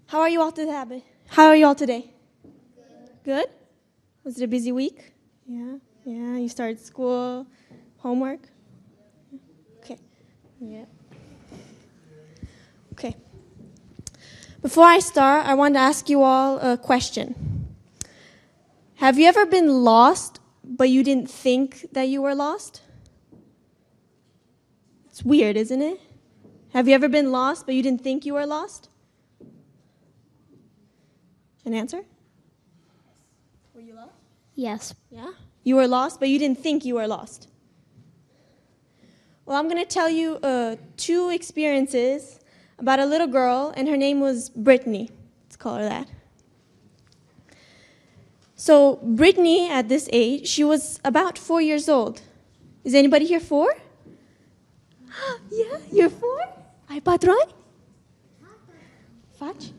How are you all today? How are you all today? Good? Was it a busy week? Yeah. You started school, homework? Okay. Yeah. Okay. Before I start, I want to ask you all a question. Have you ever been lost, but you didn't think that you were lost? It's weird, isn't it? Have you ever been lost, but you didn't think you were lost? An answer? Were you lost? Yes. Yeah? You were lost, but you didn't think you were lost. Well, I'm going to tell you 2 experiences about a little girl, and her name was Brittany. Let's call her that. So Brittany, at this age, she was about 4 years old. Is anybody here 4? Yeah, you're 4? Ai 4 ani? Faci?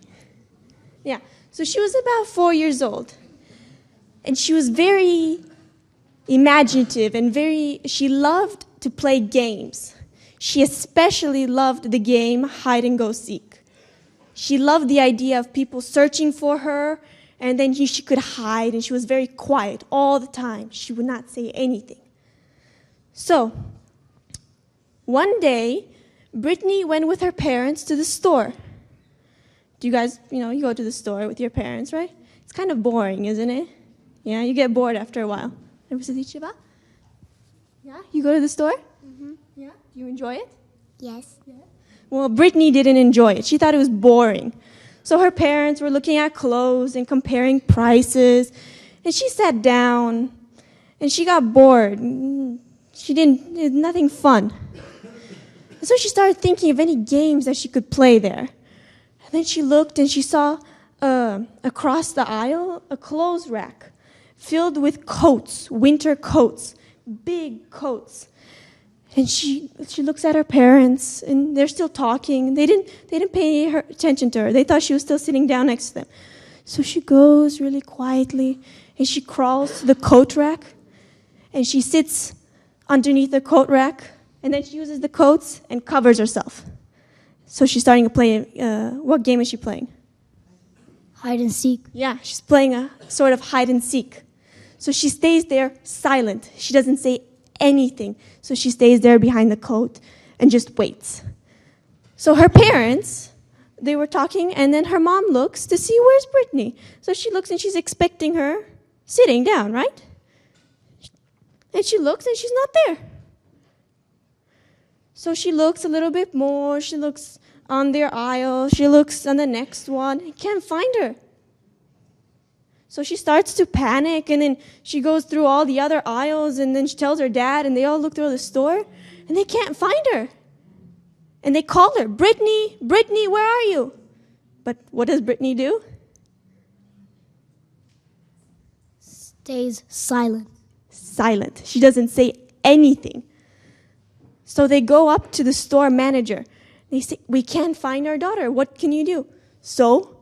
Yeah. So she was about 4 years old. And she was very imaginative and she loved to play games. She especially loved the game hide and go seek. She loved the idea of people searching for her, and then she could hide, and she was very quiet all the time. She would not say anything. So, one day, Brittany went with her parents to the store. Do you guys, you go to the store with your parents, right? It's kind of boring, isn't it? Yeah, you get bored after a while. Yeah, you go to the store? Mm-hmm. Yeah, do you enjoy it? Yes. Yeah. Well, Brittany didn't enjoy it. She thought it was boring. So her parents were looking at clothes and comparing prices, and she sat down, and she got bored. It was nothing fun. So she started thinking of any games that she could play there. And then she looked and she saw across the aisle a clothes rack filled with coats, winter coats, big coats. And she looks at her parents, and they're still talking. They didn't pay attention to her. They thought she was still sitting down next to them. So she goes really quietly, and she crawls to the coat rack, and she sits underneath the coat rack, and then she uses the coats and covers herself. So she's starting to play, what game is she playing? Hide and seek. Yeah, she's playing a sort of hide and seek. So she stays there silent. She doesn't say anything. So she stays there behind the coat and just waits. So her parents, they were talking, and then her mom looks to see where's Brittany. So she looks, and she's expecting her sitting down, right? And she looks, and she's not there. So she looks a little bit more. She looks on their aisle. She looks on the next one. And can't find her. So she starts to panic, and then she goes through all the other aisles, and then she tells her dad, and they all look through the store, and they can't find her. And they call her, Brittany, Brittany, where are you? But what does Brittany do? Stays silent. Silent. She doesn't say anything. So they go up to the store manager. They say, we can't find our daughter. What can you do? So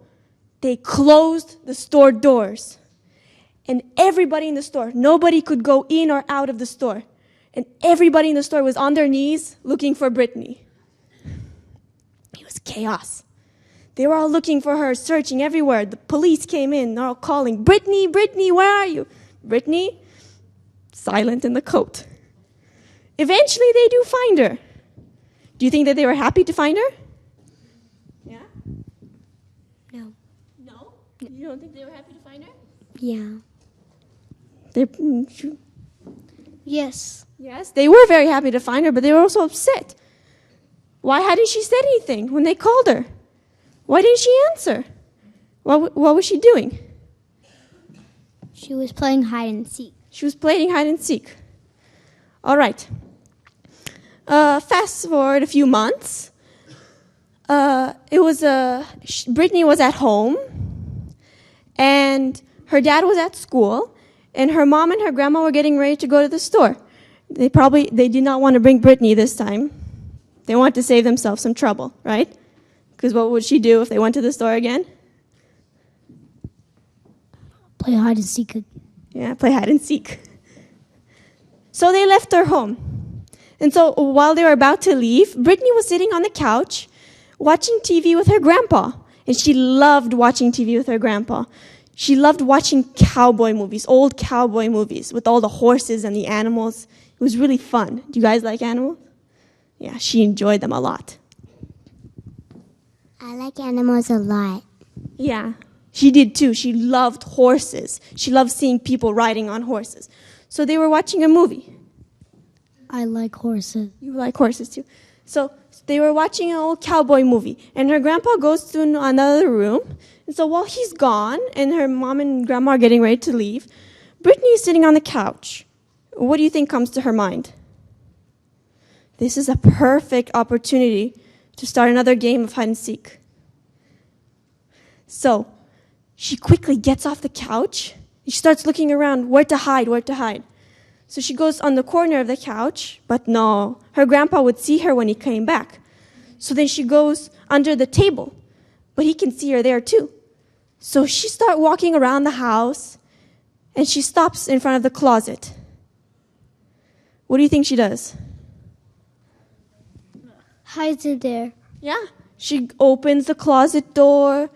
they closed the store doors. And everybody in the store, nobody could go in or out of the store. And everybody in the store was on their knees looking for Brittany. It was chaos. They were all looking for her, searching everywhere. The police came in. They're all calling, Brittany, Brittany, where are you? Brittany, silent in the coat. Eventually, they do find her. Do you think that they were happy to find her? Yeah? No. No? You don't think they were happy to find her? Yeah. Yes. Yes, they were very happy to find her, but they were also upset. Why hadn't she said anything when they called her? Why didn't she answer? What was she doing? She was playing hide and seek. She was playing hide and seek. All right. Fast forward a few months. Brittany was at home, and her dad was at school, and her mom and her grandma were getting ready to go to the store. They did not want to bring Brittany this time. They wanted to save themselves some trouble, right? Because what would she do if they went to the store again? Play hide and seek. Yeah, play hide and seek. So they left her home. And so while they were about to leave, Brittany was sitting on the couch watching TV with her grandpa. And she loved watching TV with her grandpa. She loved watching cowboy movies, old cowboy movies with all the horses and the animals. It was really fun. Do you guys like animals? Yeah, she enjoyed them a lot. I like animals a lot. Yeah, she did too. She loved horses. She loved seeing people riding on horses. So they were watching a movie. I like horses. You like horses too. So they were watching an old cowboy movie, and her grandpa goes to another room. And so while he's gone, and her mom and grandma are getting ready to leave, Brittany is sitting on the couch. What do you think comes to her mind? This is a perfect opportunity to start another game of hide and seek. So she quickly gets off the couch. She starts looking around, where to hide, where to hide. So she goes on the corner of the couch, but no, her grandpa would see her when he came back. So then she goes under the table, but he can see her there too. So she starts walking around the house, and she stops in front of the closet. What do you think she does? Hides it there. Yeah, she opens the closet door,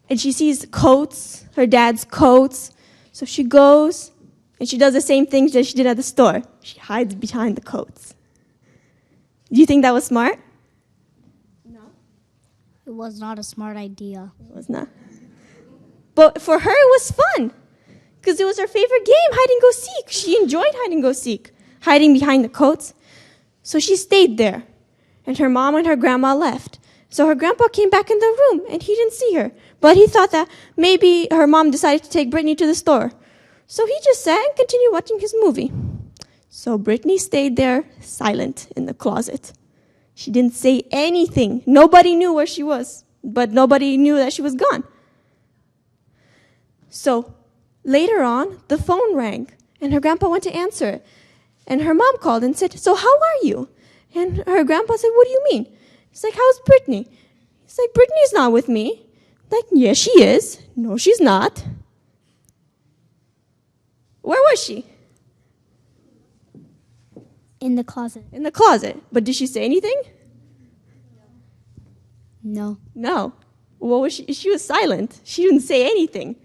and she sees coats, her dad's coats. So she goes, and she does the same things that she did at the store. She hides behind the coats. Do you think that was smart? No. It was not a smart idea. It was not. But for her, it was fun, because it was her favorite game, hide and go seek. She enjoyed hide and go seek, hiding behind the coats. So she stayed there, and her mom and her grandma left. So her grandpa came back in the room, and he didn't see her. But he thought that maybe her mom decided to take Brittany to the store. So he just sat and continued watching his movie. So Brittany stayed there, silent in the closet. She didn't say anything. Nobody knew where she was, but nobody knew that she was gone. So later on, the phone rang, and her grandpa went to answer it. And her mom called and said, "So how are you?" And her grandpa said, "What do you mean?" He's like, "How's Brittany?" He's like, "Brittany's not with me." Like, "Yes, she is." "No, she's not." Where was she? In the closet. In the closet. But did she say anything? No. No. What was she? She was silent. She didn't say anything.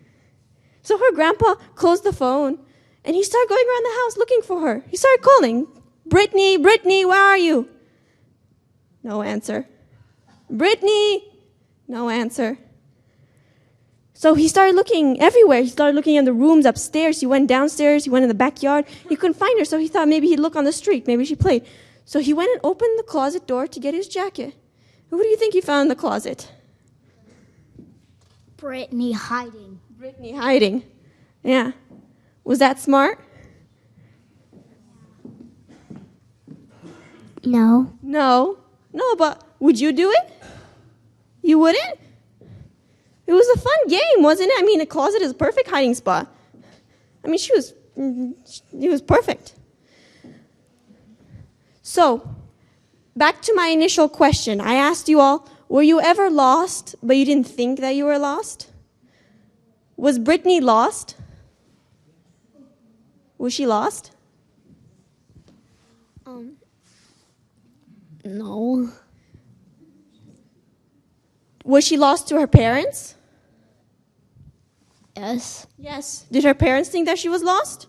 So her grandpa closed the phone, and he started going around the house looking for her. He started calling, "Brittany, Brittany, where are you?" No answer. "Brittany!" No answer. So he started looking everywhere. He started looking in the rooms upstairs. He went downstairs. He went in the backyard. He couldn't find her, so he thought maybe he'd look on the street. Maybe she played. So he went and opened the closet door to get his jacket. Who do you think he found in the closet? Brittany hiding. Brittany hiding. Yeah. Was that smart? No. No. No, but would you do it? You wouldn't? It was a fun game, wasn't it? I mean, the closet is a perfect hiding spot. I mean, it was perfect. So, back to my initial question. I asked you all, were you ever lost, but you didn't think that you were lost? Was Brittany lost? Was she lost? No. Was she lost to her parents? Yes. Yes. Did her parents think that she was lost?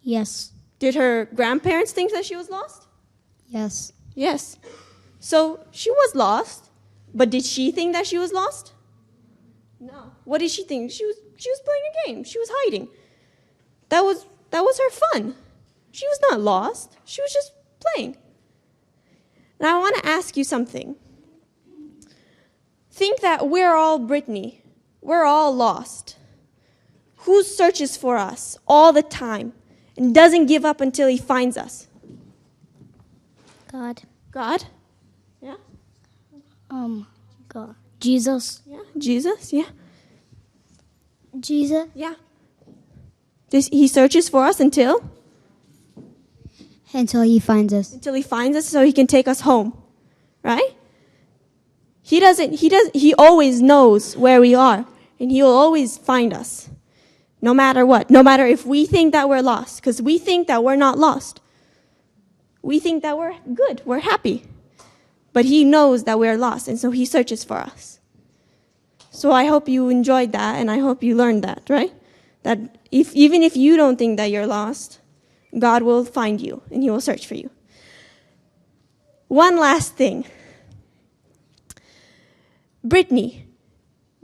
Yes. Did her grandparents think that she was lost? Yes. Yes. So she was lost, but did she think that she was lost? No. What did she think? She was playing a game. She was hiding. That was her fun. She was not lost. She was just playing. Now I want to ask you something. Think that we're all Brittany. We're all lost. Who searches for us all the time and doesn't give up until he finds us? God. God? Yeah? God. Jesus. Yeah? Jesus? Yeah? Jesus. Yeah. He searches for us until He finds us. Until he finds us so he can take us home. Right? He always knows where we are, and he will always find us. No matter what. No matter if we think that we're lost, because we think that we're not lost. We think that we're good, we're happy. But he knows that we're lost, and so he searches for us. So I hope you enjoyed that, and I hope you learned that, right? That even if you don't think that you're lost, God will find you, and he will search for you. One last thing. Brittany,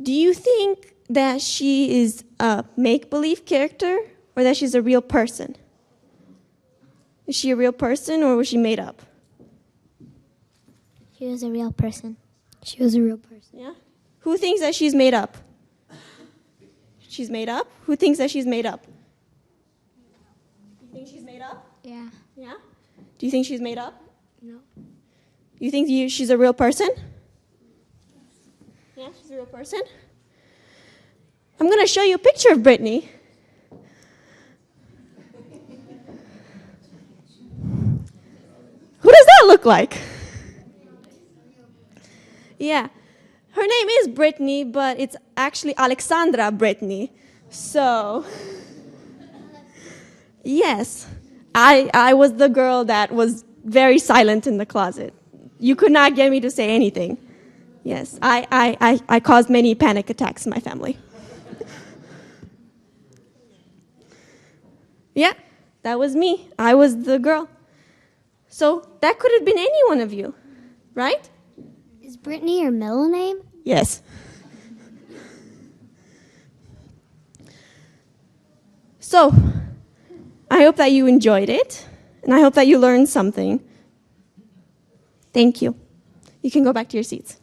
do you think that she is a make-believe character or that she's a real person? Is she a real person or was she made up? She was a real person. She was a real person. Yeah? Who thinks that she's made up? She's made up? Who thinks that she's made up? You think she's made up? Yeah. Yeah? Do you think she's made up? No. You think she's a real person? Yeah, she's a real person. I'm going to show you a picture of Brittany. Who does that look like? Yeah. Her name is Brittany, but it's actually Alexandra Brittany. So, yes, I was the girl that was very silent in the closet. You could not get me to say anything. Yes, I caused many panic attacks in my family. Yeah, that was me. I was the girl. So that could have been any one of you, right? Is Brittany your middle name? Yes. So, I hope that you enjoyed it, and I hope that you learned something. Thank you. You can go back to your seats.